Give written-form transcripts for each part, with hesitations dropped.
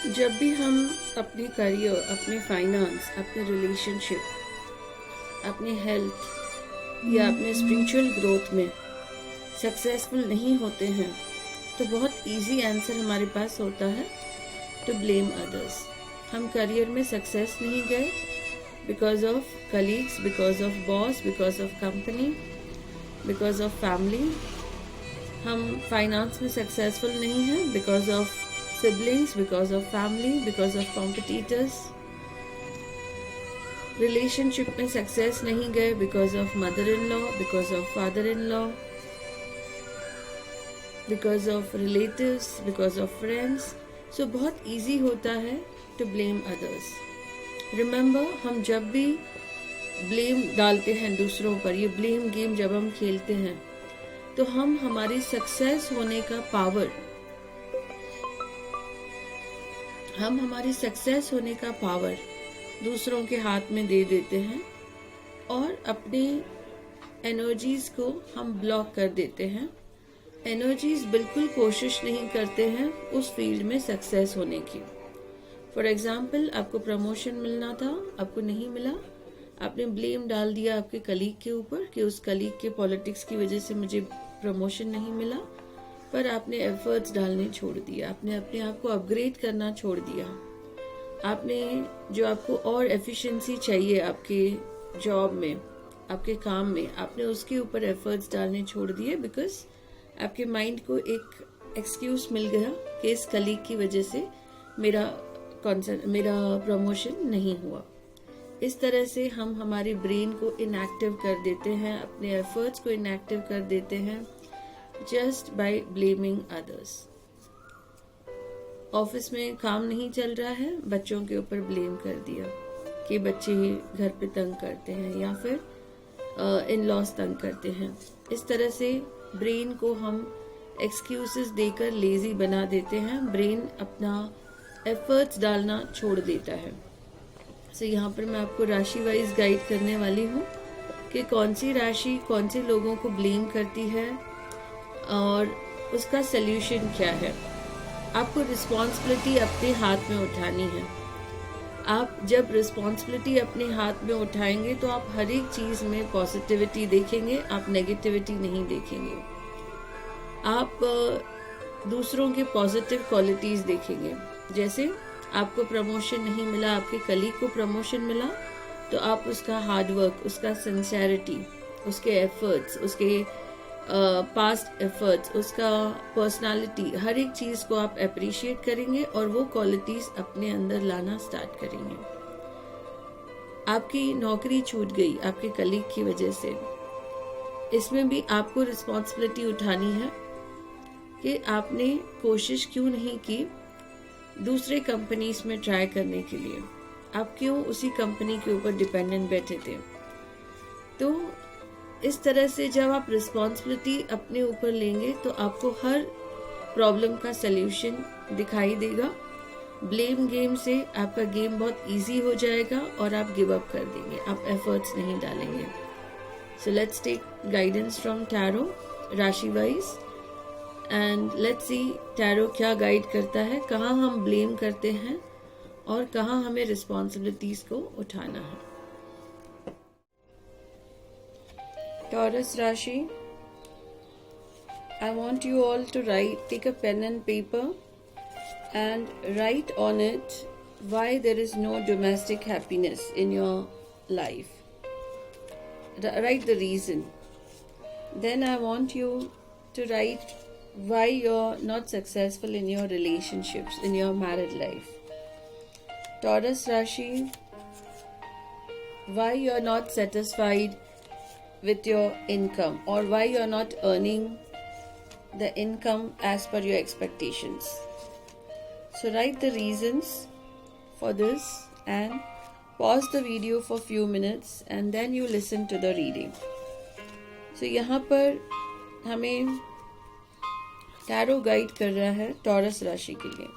जब भी हम अपने करियर, अपने फाइनेंस, अपने रिलेशनशिप, अपने हेल्थ या अपने स्पिरिचुअल ग्रोथ में सक्सेसफुल नहीं होते हैं तो बहुत इजी आंसर हमारे पास होता है टू ब्लेम अदर्स। हम करियर में सक्सेस नहीं गए because of colleagues, because of boss, because of company, because of family. हम फाइनेंस में सक्सेसफुल नहीं हैं because of siblings, because of family, because of competitors. Relationship में सक्सेस नहीं गए because of mother in law, because of father in law, because of relatives, because of friends. So बहुत easy होता है to blame others. Remember, हम जब भी blame डालते हैं दूसरों पर, ये ब्लेम गेम जब हम खेलते हैं तो हम हमारी सक्सेस होने का पावर, दूसरों के हाथ में दे देते हैं और अपने एनर्जीज को हम ब्लॉक कर देते हैं। एनर्जीज बिल्कुल कोशिश नहीं करते हैं उस फील्ड में सक्सेस होने की। फॉर एग्जाम्पल, आपको प्रमोशन मिलना था, आपको नहीं मिला, आपने ब्लेम डाल दिया आपके कलीग के ऊपर कि उस कलीग के पॉलिटिक्स की वजह से मुझे प्रमोशन नहीं मिला। पर आपने एफर्ट्स डालने छोड़ दिया, आपने अपने आप को अपग्रेड करना छोड़ दिया, आपने जो आपको और एफिशिएंसी चाहिए आपके जॉब में, आपके काम में, आपने उसके ऊपर एफर्ट्स डालने छोड़ दिए बिकॉज आपके माइंड को एक एक्सक्यूज मिल गया कि इस कलीग की वजह से मेरा प्रमोशन नहीं हुआ। इस तरह से हम हमारे ब्रेन को इनएक्टिव कर देते हैं, अपने एफर्ट्स को इनएक्टिव कर देते हैं just by blaming others. Office में काम नहीं चल रहा है, बच्चों के ऊपर ब्लेम कर दिया कि बच्चे घर पे तंग करते हैं या फिर इन लॉज तंग करते हैं। इस तरह से ब्रेन को हम एक्सक्यूजेस देकर लेजी बना देते हैं, ब्रेन अपना एफर्ट्स डालना छोड़ देता है। सो यहाँ पर मैं आपको राशि वाइज गाइड करने वाली हूँ कि कौन सी राशि कौन से लोगों को ब्लेम करती है और उसका सल्यूशन क्या है। आपको रिस्पॉन्सिबिलिटी अपने हाथ में उठानी है। आप जब रिस्पॉन्सिबिलिटी अपने हाथ में उठाएंगे तो आप हर एक चीज में पॉजिटिविटी देखेंगे, आप नेगेटिविटी नहीं देखेंगे। आप दूसरों के पॉजिटिव क्वालिटीज देखेंगे। जैसे आपको प्रमोशन नहीं मिला, आपके कलीग को प्रमोशन मिला, तो आप उसका हार्डवर्क, उसका सिंसेरिटी, उसके एफर्ट्स, उसके पास्ट एफर्ट्स, उसका पर्सनालिटी, हर एक चीज को आप अप्रिशिएट करेंगे और वो क्वालिटीज अपने अंदर लाना स्टार्ट करेंगे। आपकी नौकरी छूट गई आपके कलीग की वजह से, इसमें भी आपको रिस्पॉन्सिबिलिटी उठानी है कि आपने कोशिश क्यों नहीं की दूसरे कंपनीज में ट्राई करने के लिए, आप क्यों उसी कंपनी के ऊपर डिपेंडेंट बैठे थे। तो इस तरह से जब आप रिस्पॉन्सिबिलिटी अपने ऊपर लेंगे तो आपको हर प्रॉब्लम का सल्यूशन दिखाई देगा। ब्लेम गेम से आपका गेम बहुत इजी हो जाएगा और आप गिव अप कर देंगे, आप एफर्ट्स नहीं डालेंगे। So let's take guidance from tarot राशि wise and let's see tarot क्या गाइड करता है, कहाँ हम ब्लेम करते हैं और कहाँ हमें रिस्पॉन्सिबिलिटीज को उठाना है। Taurus Rashi, I want you all to take a pen and paper and write on it why there is no domestic happiness in your life. Write the reason. Then I want you to write why you're not successful in your relationships, in your married life. Taurus Rashi, why you're not satisfied with your income or why you are not earning the income as per your expectations. So write the reasons for this and pause the video for few minutes and then you listen to the reading. So यहाँ पर हमें tarot guide कर रहा है taurus राशि के लिए,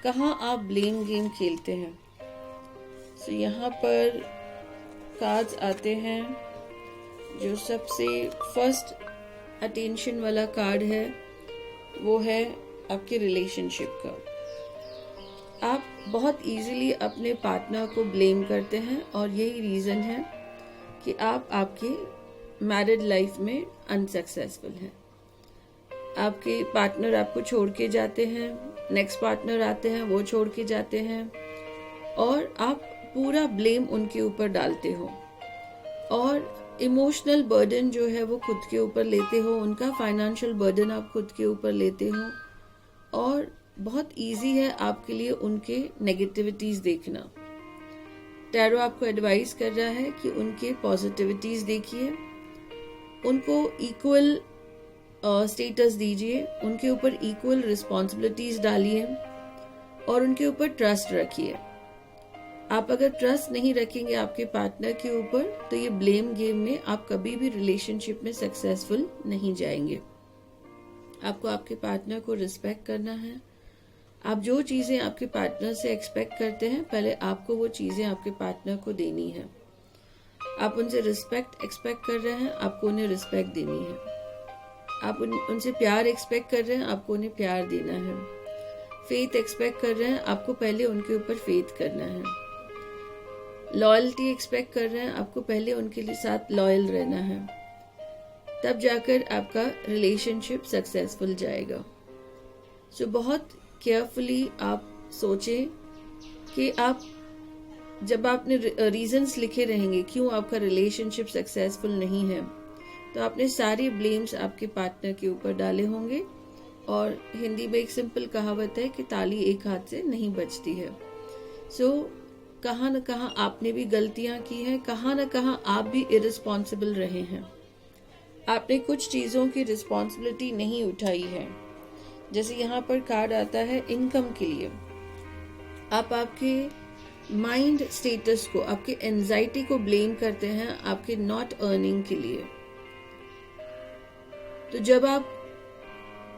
कहाँ आप ब्लेम गेम खेलते हैं। So यहाँ पर कार्ड्स आते हैं, जो सबसे फर्स्ट अटेंशन वाला कार्ड है वो है आपके रिलेशनशिप का। आप बहुत इजीली अपने पार्टनर को ब्लेम करते हैं और यही रीज़न है कि आप आपके मैरिड लाइफ में अनसक्सेसफुल हैं। आपके पार्टनर आपको छोड़ के जाते हैं, नेक्स्ट पार्टनर आते हैं, वो छोड़ के जाते हैं और आप पूरा ब्लेम उनके ऊपर डालते हो और इमोशनल बर्डन जो है वो खुद के ऊपर लेते हो, उनका फाइनेंशियल बर्डन आप खुद के ऊपर लेते हो और बहुत इजी है आपके लिए उनके नेगेटिविटीज देखना। टैरो आपको एडवाइस कर रहा है कि उनके पॉजिटिविटीज देखिए, उनको इक्वल स्टेटस दीजिए, उनके ऊपर इक्वल रिस्पॉन्सिबिलिटीज डालिए और उनके ऊपर ट्रस्ट रखिए। आप अगर ट्रस्ट नहीं रखेंगे आपके पार्टनर के ऊपर तो ये ब्लेम गेम में आप कभी भी रिलेशनशिप में सक्सेसफुल नहीं जाएंगे। आपको आपके पार्टनर को रिस्पेक्ट करना है। आप जो चीजें आपके पार्टनर से एक्सपेक्ट करते हैं, पहले आपको वो चीजें आपके पार्टनर को देनी है। आप उनसे रिस्पेक्ट एक्सपेक्ट कर रहे हैं, आपको उन्हें रिस्पेक्ट देनी है। आप उनसे प्यार एक्सपेक्ट कर रहे हैं, आपको उन्हें प्यार देना है। फेथ एक्सपेक्ट कर रहे हैं, आपको पहले उनके ऊपर फेथ करना है। लॉयल्टी एक्सपेक्ट कर रहे हैं, आपको पहले उनके लिए साथ लॉयल रहना है। तब जाकर आपका रिलेशनशिप सक्सेसफुल जाएगा। सो बहुत केयरफुली आप सोचें कि आप जब आपने रीजंस लिखे रहेंगे क्यों आपका रिलेशनशिप सक्सेसफुल नहीं है, तो आपने सारे ब्लेम्स आपके पार्टनर के ऊपर डाले होंगे। और हिंदी में एक सिंपल कहावत है कि ताली एक हाथ से नहीं बजती है। सो कहाँ न कहाँ आपने भी गलतियां की हैं, कहाँ न कहाँ आप भी इरिस्पॉन्सिबल रहे हैं। आपने कुछ चीजों की रिस्पॉन्सिबिलिटी नहीं उठाई है। जैसे यहाँ पर कार्ड आता है इनकम के लिए, आप आपके माइंड स्टेटस को, आपके एंजाइटी को ब्लेम करते हैं आपके नॉट अर्निंग के लिए। तो जब आप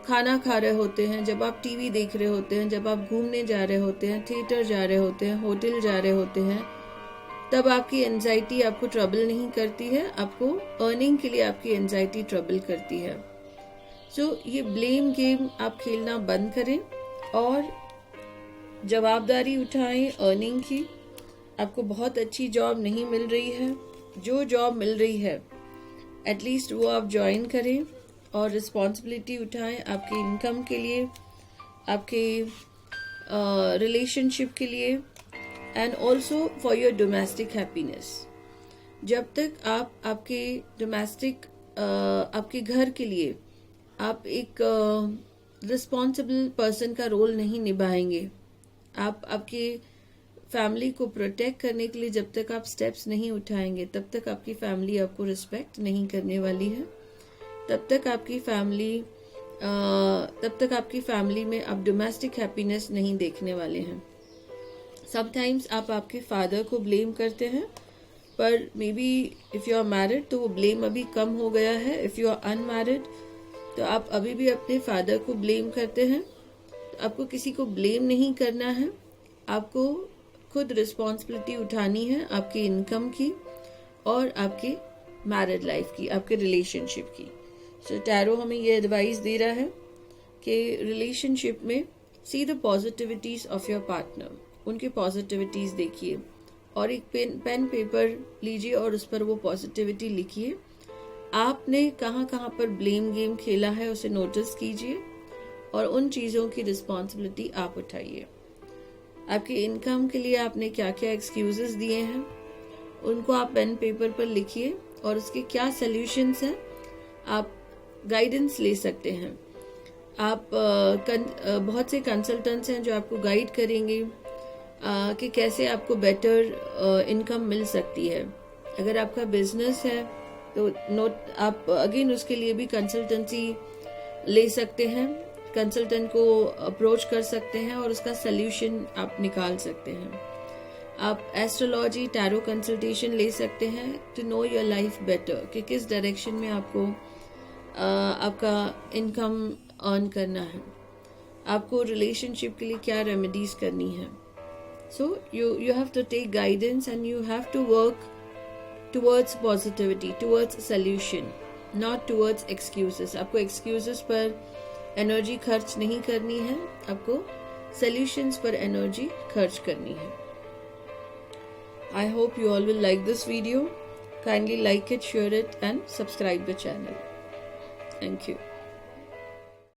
खाना खा रहे होते हैं, जब आप टीवी देख रहे होते हैं, जब आप घूमने जा रहे होते हैं, थिएटर जा रहे होते हैं, होटल जा रहे होते हैं, तब आपकी एंजाइटी आपको ट्रबल नहीं करती है, आपको अर्निंग के लिए आपकी एंजाइटी ट्रबल करती है। सो ये ब्लेम गेम आप खेलना बंद करें और जवाबदारी उठाएं अर्निंग की। आपको बहुत अच्छी जॉब नहीं मिल रही है, जो जॉब मिल रही है एटलीस्ट वो आप ज्वाइन करें और रिस्पॉन्सिबिलिटी उठाएं आपके इनकम के लिए, आपके रिलेशनशिप के लिए and also for your domestic happiness. जब तक आप आपके डोमेस्टिक आपके घर के लिए आप एक रिस्पॉन्सिबल पर्सन का रोल नहीं निभाएंगे, आप आपके फैमिली को प्रोटेक्ट करने के लिए जब तक आप स्टेप्स नहीं उठाएंगे, तब तक आपकी फैमिली आपको रिस्पेक्ट नहीं करने वाली है। तब तक आपकी फैमिली में आप डोमेस्टिक हैप्पीनेस नहीं देखने वाले हैं। समटाइम्स आप आपके फादर को ब्लेम करते हैं, पर maybe if you are married तो वो ब्लेम अभी कम हो गया है। इफ़ यू आर अनमैरिड तो आप अभी भी अपने फादर को ब्लेम करते हैं। तो आपको किसी को ब्लेम नहीं करना है, आपको खुद रिस्पॉन्सिबिलिटी उठानी है आपकी इनकम की और आपके मैरिड लाइफ की, आपके रिलेशनशिप की। सो टैरो हमें ये एडवाइस दे रहा है कि रिलेशनशिप में see the positivities of your partner, उनके पॉजिटिविटीज देखिए और एक पेन पेपर लीजिए और उस पर वो पॉजिटिविटी लिखिए। आपने कहाँ कहाँ पर ब्लेम गेम खेला है उसे नोटिस कीजिए और उन चीज़ों की रिस्पॉन्सिबिलिटी आप उठाइए। आपकी इनकम के लिए आपने क्या क्या एक्सक्यूजेस दिए हैं उनको आप पेन पेपर पर लिखिए और उसके क्या सल्यूशंस हैं आप गाइडेंस ले सकते हैं। आप बहुत से कंसल्टेंट्स हैं जो आपको गाइड करेंगे कि कैसे आपको बेटर इनकम मिल सकती है। अगर आपका बिजनेस है तो आप अगेन उसके लिए भी कंसल्टेंसी ले सकते हैं, कंसल्टेंट को अप्रोच कर सकते हैं और उसका सल्यूशन आप निकाल सकते हैं। आप एस्ट्रोलॉजी टैरो कंसल्टेशन ले सकते हैं to know your life better कि किस डायरेक्शन में आपको आपका इनकम अर्न करना है, आपको रिलेशनशिप के लिए क्या रेमेडीज करनी है। सो you have to take guidance and you have to work towards positivity, towards solution, not towards excuses. आपको excuses पर एनर्जी खर्च नहीं करनी है, आपको सॉल्यूशंस पर एनर्जी खर्च करनी है। I hope you all will like this video. Kindly like it, share it and subscribe the channel. Thank you.